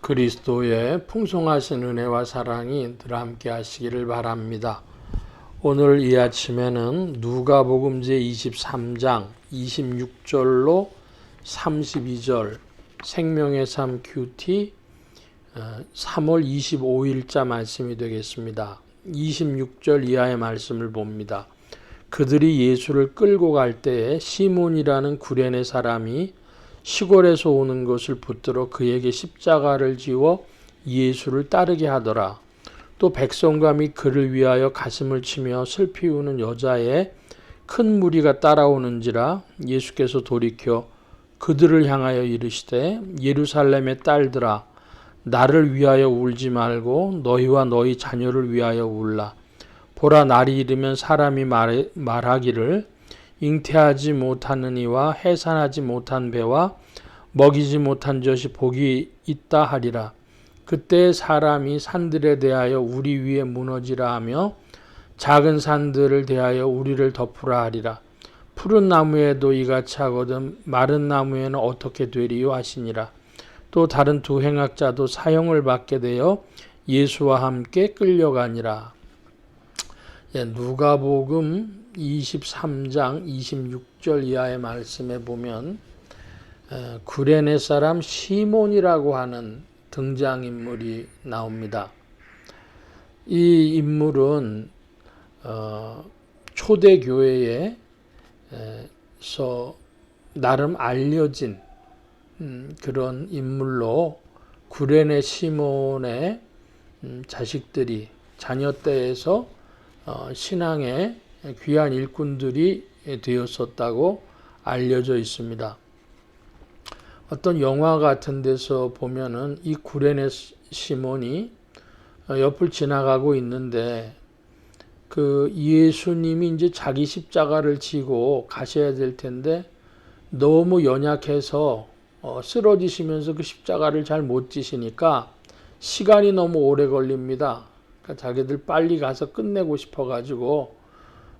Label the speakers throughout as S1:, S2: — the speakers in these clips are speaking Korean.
S1: 그리스도의 풍성하신 은혜와 사랑이 늘 함께 하시기를 바랍니다. 오늘 이 아침에는 누가복음 제23장 26절로 32절 생명의 삶 큐티 3월 25일자 말씀이 되겠습니다. 26절 이하의 말씀을 봅니다. 그들이 예수를 끌고 갈 때에 시몬이라는 구레네 사람이 시골에서 오는 것을 붙들어 그에게 십자가를 지워 예수를 따르게 하더라. 또 백성과 및 그를 위하여 가슴을 치며 슬피 우는 여자의 큰 무리가 따라오는지라. 예수께서 돌이켜 그들을 향하여 이르시되 예루살렘의 딸들아, 나를 위하여 울지 말고 너희와 너희 자녀를 위하여 울라. 보라, 날이 이르면 사람이 말하기를 잉태하지 못하는 이와 해산하지 못한 배와 먹이지 못한 젖이 복이 있다 하리라. 그때 사람이 산들에 대하여 우리 위에 무너지라 하며 작은 산들을 대하여 우리를 덮으라 하리라. 푸른 나무에도 이같이 하거든 마른 나무에는 어떻게 되리요 하시니라. 또 다른 두 행악자도 사형을 받게 되어 예수와 함께 끌려가니라. 누가복음 23장 26절 이하의 말씀에 보면 구레네 사람 시몬이라고 하는 등장인물이 나옵니다. 이 인물은 초대교회에서 나름 알려진 그런 인물로 구레네 시몬의 자식들이 자녀 때에서 신앙의 귀한 일꾼들이 되었었다고 알려져 있습니다. 어떤 영화 같은 데서 보면은 이 구레네 시몬이 옆을 지나가고 있는데 그 예수님이 이제 자기 십자가를 지고 가셔야 될 텐데 너무 연약해서 쓰러지시면서 그 십자가를 잘 못 지시니까 시간이 너무 오래 걸립니다. 그러니까 자기들 빨리 가서 끝내고 싶어가지고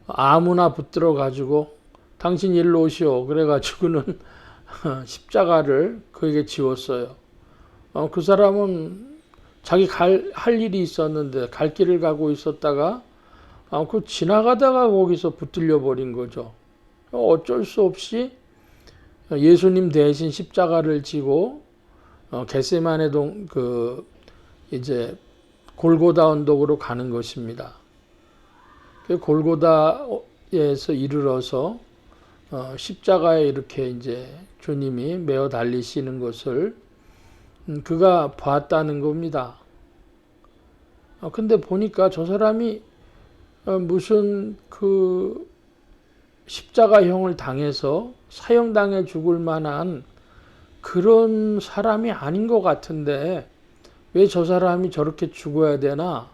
S1: 아무나 붙들어 가지고 당신 일로 오시오 그래가지고는 십자가를 그에게 지웠어요. 그 사람은 자기 할 일이 있었는데 갈 길을 가고 있었다가 그 지나가다가 거기서 붙들려 버린 거죠. 어쩔 수 없이 예수님 대신 십자가를 지고 겟세마네 이제 골고다 언덕으로 가는 것입니다. 골고다에서 이르러서 십자가에 이렇게 이제 주님이 메어 달리시는 것을 그가 봤다는 겁니다. 근데 보니까 저 사람이 무슨 그 십자가형을 당해서 사형당해 죽을 만한 그런 사람이 아닌 것 같은데 왜 저 사람이 저렇게 죽어야 되나?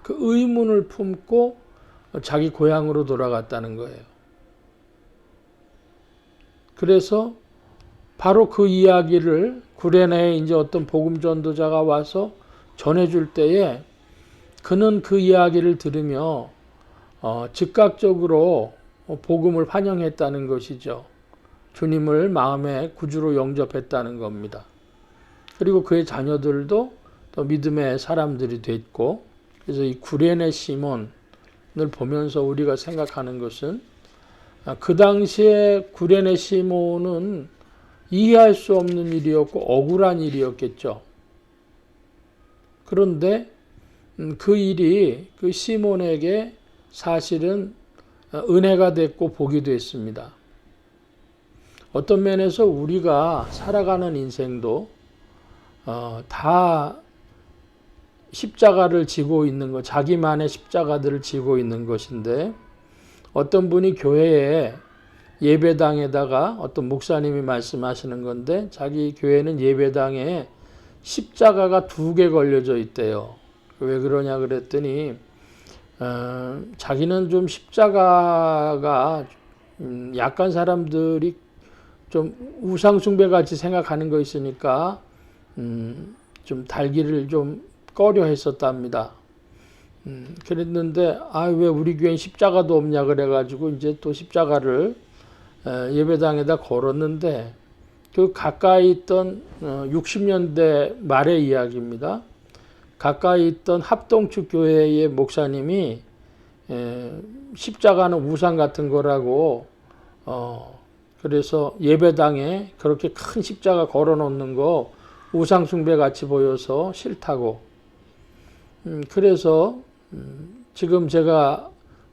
S1: 그 의문을 품고 자기 고향으로 돌아갔다는 거예요. 그래서 바로 그 이야기를 구레네에 이제 어떤 복음 전도자가 와서 전해줄 때에 그는 그 이야기를 들으며 즉각적으로 복음을 환영했다는 것이죠. 주님을 마음의 구주로 영접했다는 겁니다. 그리고 그의 자녀들도 또 믿음의 사람들이 됐고, 그래서 이 구레네 시몬을 보면서 우리가 생각하는 것은 그 당시에 구레네 시몬은 이해할 수 없는 일이었고 억울한 일이었겠죠. 그런데 그 일이 그 시몬에게 사실은 은혜가 됐고 복이 됐습니다. 어떤 면에서 우리가 살아가는 인생도 다 십자가를 지고 있는 것, 자기만의 십자가들을 지고 있는 것인데 어떤 분이 교회에 예배당에다가 어떤 목사님이 말씀하시는 건데 자기 교회는 예배당에 십자가가 2개 걸려져 있대요. 왜 그러냐 그랬더니 자기는 좀 십자가가 약간 사람들이 좀 우상숭배 같이 생각하는 거 있으니까 좀 달기를 좀 꺼려 했었답니다. 그랬는데 왜 우리 교회는 십자가도 없냐 그래가지고 이제 또 십자가를 예배당에다 걸었는데 그 가까이 있던 60년대 말의 이야기입니다. 가까이 있던 합동축 교회의 목사님이 십자가는 우상 같은 거라고 그래서 예배당에 그렇게 큰 십자가 걸어 놓는 거 우상 숭배 같이 보여서 싫다고. 그래서 지금 제가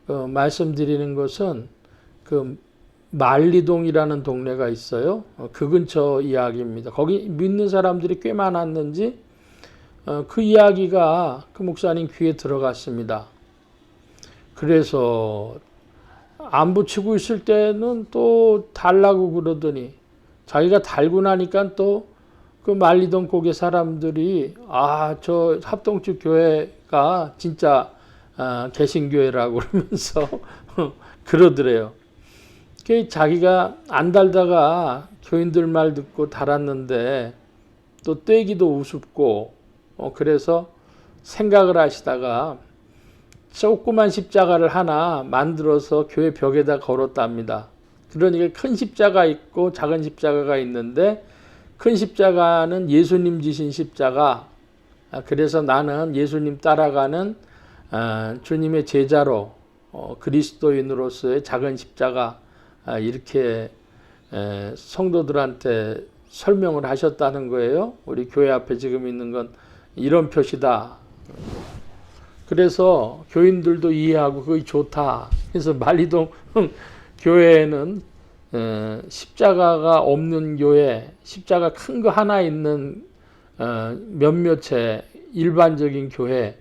S1: 말씀드리는 것은 그 말리동이라는 동네가 있어요. 그 근처 이야기입니다. 거기 믿는 사람들이 꽤 많았는지 그 이야기가 그 목사님 귀에 들어갔습니다. 그래서 안 붙이고 있을 때는 또 달라고 그러더니 자기가 달고 나니까 또 그 말리동 고개 사람들이 저 합동축 교회가 진짜 개신교회라고 그러면서 그러더래요. 자기가 안 달다가 교인들 말 듣고 달았는데 또 떼기도 우습고 그래서 생각을 하시다가 조그만 십자가를 하나 만들어서 교회 벽에다 걸었답니다. 그러니까 큰 십자가 있고 작은 십자가가 있는데 큰 십자가는 예수님 지신 십자가. 그래서 나는 예수님 따라가는 주님의 제자로 그리스도인으로서의 작은 십자가 이렇게 성도들한테 설명을 하셨다는 거예요. 우리 교회 앞에 지금 있는 건 이런 표시다. 그래서 교인들도 이해하고 그게 좋다. 그래서 말리동 교회에는 십자가가 없는 교회, 십자가 큰 거 하나 있는 몇몇의 일반적인 교회,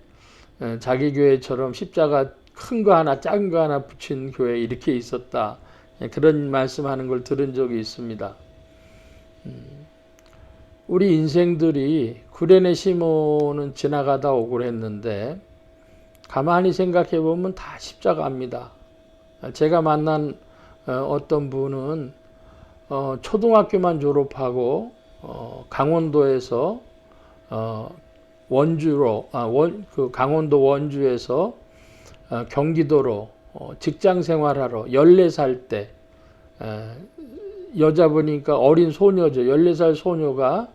S1: 자기 교회처럼 십자가 큰 거 하나 작은 거 하나 붙인 교회 이렇게 있었다. 그런 말씀하는 걸 들은 적이 있습니다. 우리 인생들이 구레네 시몬은 지나가다 오고 했는데 가만히 생각해 보면 다 십자가입니다. 제가 만난 어떤 분은 초등학교만 졸업하고 강원도에서 원주로 그 강원도 원주에서 경기도로 직장 생활하러 14살 때 여자분이니까 어린 소녀죠. 14살 소녀가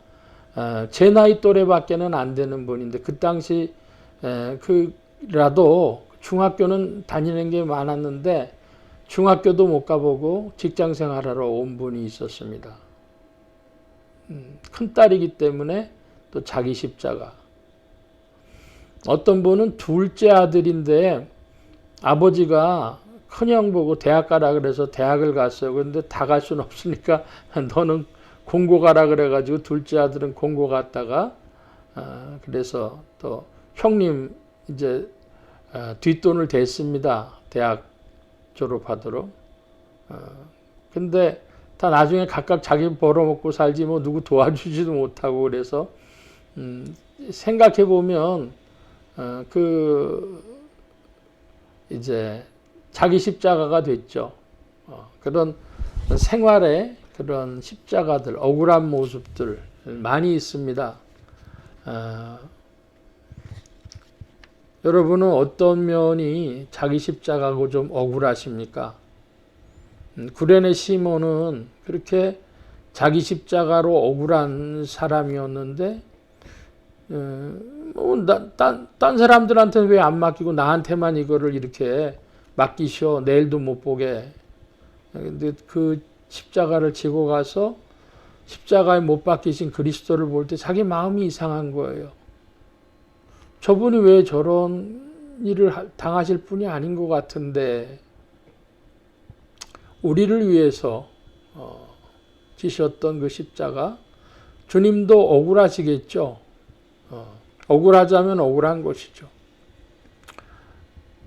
S1: 제 나이 또래밖에는 안 되는 분인데 그 당시 그라도 중학교는 다니는 게 많았는데 중학교도 못 가보고 직장 생활하러 온 분이 있었습니다. 큰딸이기 때문에 또 자기 십자가. 어떤 분은 둘째 아들인데 아버지가 큰형 보고 대학 가라 그래서 대학을 갔어요. 그런데 다 갈 수는 없으니까 너는 공고 가라 그래가지고 둘째 아들은 공고 갔다가 그래서 또 형님 이제 뒷돈을 댔습니다. 대학 졸업하도록. 근데 다 나중에 각각 자기 벌어먹고 살지 뭐 누구 도와주지도 못하고 그래서 생각해 보면 이제 자기 십자가가 됐죠. 그런 생활에 그런 십자가들, 억울한 모습들 많이 있습니다. 여러분은 어떤 면이 자기 십자가고 좀 억울하십니까? 구레네 시몬은 그렇게 자기 십자가로 억울한 사람이었는데 딴 사람들한테는 왜 안 맡기고 나한테만 이거를 이렇게 맡기셔. 내일도 못 보게. 근데 그 십자가를 지고 가서 십자가에 못 박히신 그리스도를 볼 때 자기 마음이 이상한 거예요. 저분이 왜 저런 일을 당하실 분이 아닌 것 같은데 우리를 위해서 지셨던 그 십자가 주님도 억울하시겠죠. 억울하자면 억울한 것이죠.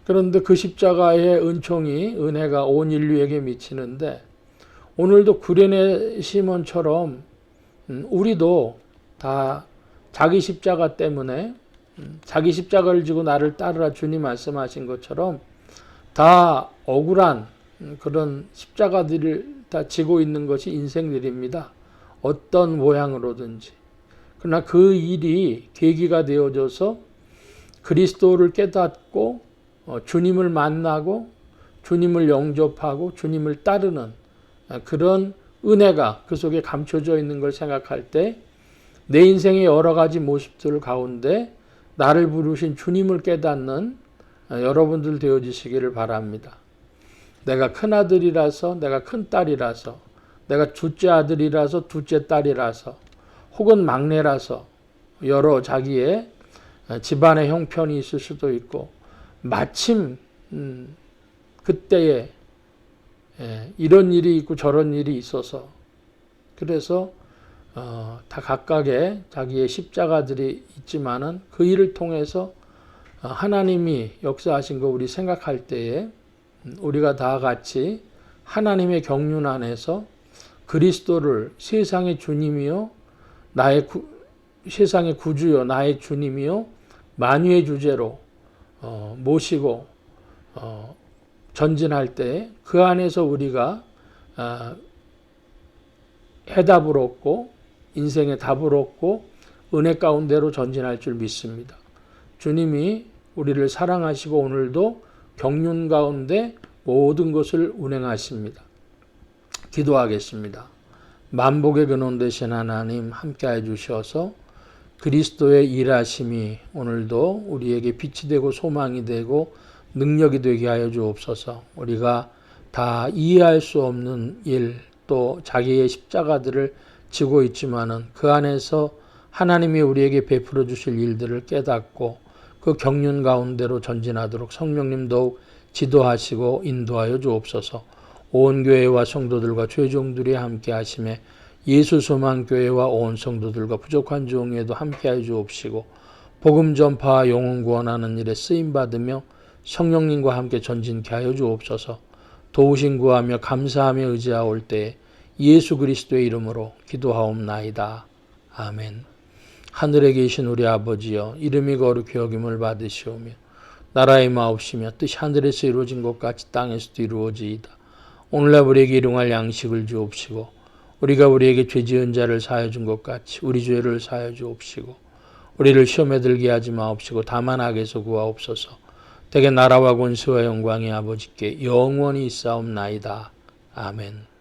S1: 그런데 그 십자가의 은총이 은혜가 온 인류에게 미치는데 오늘도 구레네 시몬처럼 우리도 다 자기 십자가 때문에 자기 십자가를 지고 나를 따르라 주님 말씀하신 것처럼 다 억울한 그런 십자가들을 다 지고 있는 것이 인생들입니다. 어떤 모양으로든지. 그러나 그 일이 계기가 되어져서 그리스도를 깨닫고 주님을 만나고 주님을 영접하고 주님을 따르는 그런 은혜가 그 속에 감춰져 있는 걸 생각할 때 내 인생의 여러 가지 모습들 가운데 나를 부르신 주님을 깨닫는 여러분들 되어지시기를 바랍니다. 내가 큰아들이라서, 내가 큰딸이라서, 내가 둘째 아들이라서, 둘째 딸이라서, 혹은 막내라서 여러 자기의 집안의 형편이 있을 수도 있고, 마침 그때에 이런 일이 있고 저런 일이 있어서, 그래서 다 각각의 자기의 십자가들이 있지만은 그 일을 통해서 하나님이 역사하신 거 우리 생각할 때에 우리가 다 같이 하나님의 경륜 안에서 그리스도를 세상의 주님이요 세상의 구주요 나의 주님이요 만유의 주제로 모시고 전진할 때 그 안에서 우리가 해답을 얻고 인생의 답을 얻고 은혜 가운데로 전진할 줄 믿습니다. 주님이 우리를 사랑하시고 오늘도 경륜 가운데 모든 것을 운행하십니다. 기도하겠습니다. 만복의 근원 되신 하나님 함께해 주셔서 그리스도의 일하심이 오늘도 우리에게 빛이 되고 소망이 되고 능력이 되게 하여 주옵소서. 우리가 다 이해할 수 없는 일, 또 자기의 십자가들을 지고 있지만은 그 안에서 하나님이 우리에게 베풀어 주실 일들을 깨닫고 그 경륜 가운데로 전진하도록 성령님 더욱 지도하시고 인도하여 주옵소서. 온 교회와 성도들과 죄종들이 함께 하심에 예수 소망 교회와 온 성도들과 부족한 종에도 함께 하여 주옵시고 복음 전파와 영혼 구원하는 일에 쓰임 받으며 성령님과 함께 전진케 하여 주옵소서. 도우심 구하며 감사하며 의지하올 때에 예수 그리스도의 이름으로 기도하옵나이다. 아멘. 하늘에 계신 우리 아버지여, 이름이 거룩히 여김을 받으시오며 나라의 마옵시며 뜻이 하늘에서 이루어진 것 같이 땅에서도 이루어지이다. 오늘날 우리에게 일용할 양식을 주옵시고 우리가 우리에게 죄 지은 자를 사하여 준 것 같이 우리 죄를 사하여 주옵시고 우리를 시험에 들게 하지 마옵시고 다만 악에서 구하옵소서. 대개 나라와 권세와 영광이 아버지께 영원히 있사옵나이다. 아멘.